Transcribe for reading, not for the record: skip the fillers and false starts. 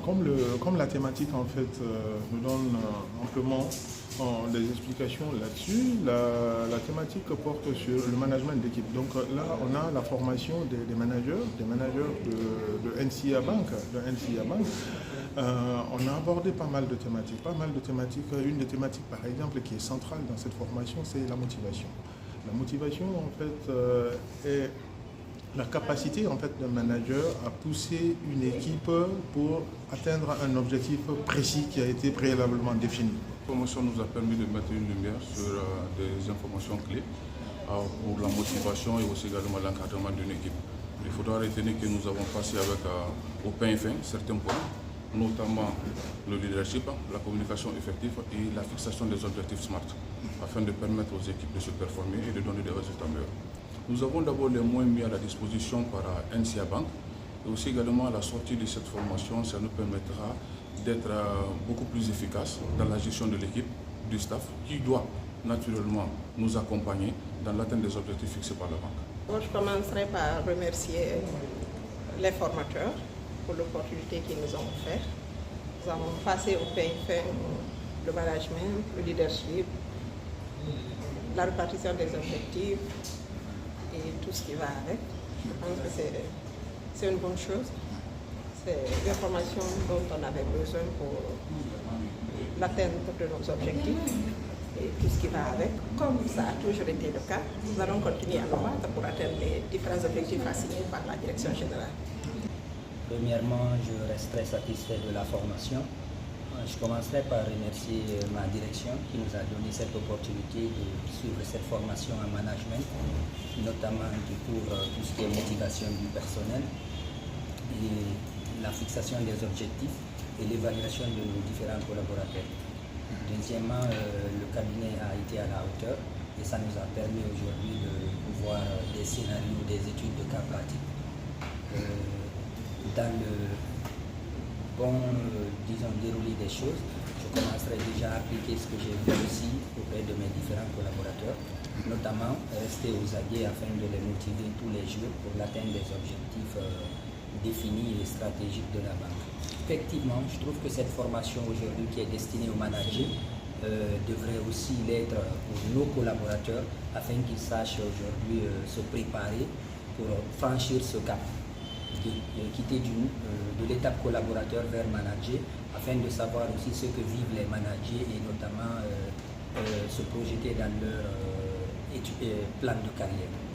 comme la thématique en fait nous donne amplement des explications là-dessus, la thématique porte sur le management d'équipe. Donc là, on a la formation des managers de NCA Bank. On a abordé pas mal de thématiques. Une des thématiques, par exemple, qui est centrale dans cette formation, c'est la motivation. La motivation, en fait, est la capacité en fait, d'un manager à pousser une équipe pour atteindre un objectif précis qui a été préalablement défini. La formation nous a permis de mettre une lumière sur des informations clés pour la motivation et aussi également l'encadrement d'une équipe. Il faudra retenir que nous avons passé avec au pain et fin certains points, notamment le leadership, la communication effective et la fixation des objectifs SMART, afin de permettre aux équipes de se performer et de donner des résultats meilleurs. Nous avons d'abord les moyens mis à la disposition par NCA Bank et aussi également à la sortie de cette formation, ça nous permettra d'être beaucoup plus efficace dans la gestion de l'équipe, du staff, qui doit naturellement nous accompagner dans l'atteinte des objectifs fixés par la banque. Moi, je commencerai par remercier les formateurs pour l'opportunité qu'ils nous ont offert. Nous avons passé au pain le management, le leadership, la répartition des objectifs et tout ce qui va avec. Je pense que c'est une bonne chose. C'est l'information dont on avait besoin pour l'atteinte de nos objectifs et tout ce qui va avec. Comme ça a toujours été le cas, nous allons continuer à nous battre pour atteindre les différents objectifs assignés par la direction générale. Premièrement, je reste très satisfait de la formation. Je commencerai par remercier ma direction qui nous a donné cette opportunité de suivre cette formation en management, notamment pour tout ce qui est motivation du personnel et la fixation des objectifs et l'évaluation de nos différents collaborateurs. Deuxièmement, le cabinet a été à la hauteur et ça nous a permis aujourd'hui de voir des scénarios, des études de cas pratiques. Dans le bon, déroulé des choses, je commencerai déjà à appliquer ce que j'ai vu aussi auprès de mes différents collaborateurs, notamment rester aux aguets afin de les motiver tous les jours pour l'atteinte des objectifs définis et stratégiques de la banque. Effectivement, je trouve que cette formation aujourd'hui qui est destinée aux managers devrait aussi l'être pour nos collaborateurs afin qu'ils sachent aujourd'hui se préparer pour franchir ce cap, de quitter de l'étape collaborateur vers manager afin de savoir aussi ce que vivent les managers et notamment se projeter dans leur plan de carrière.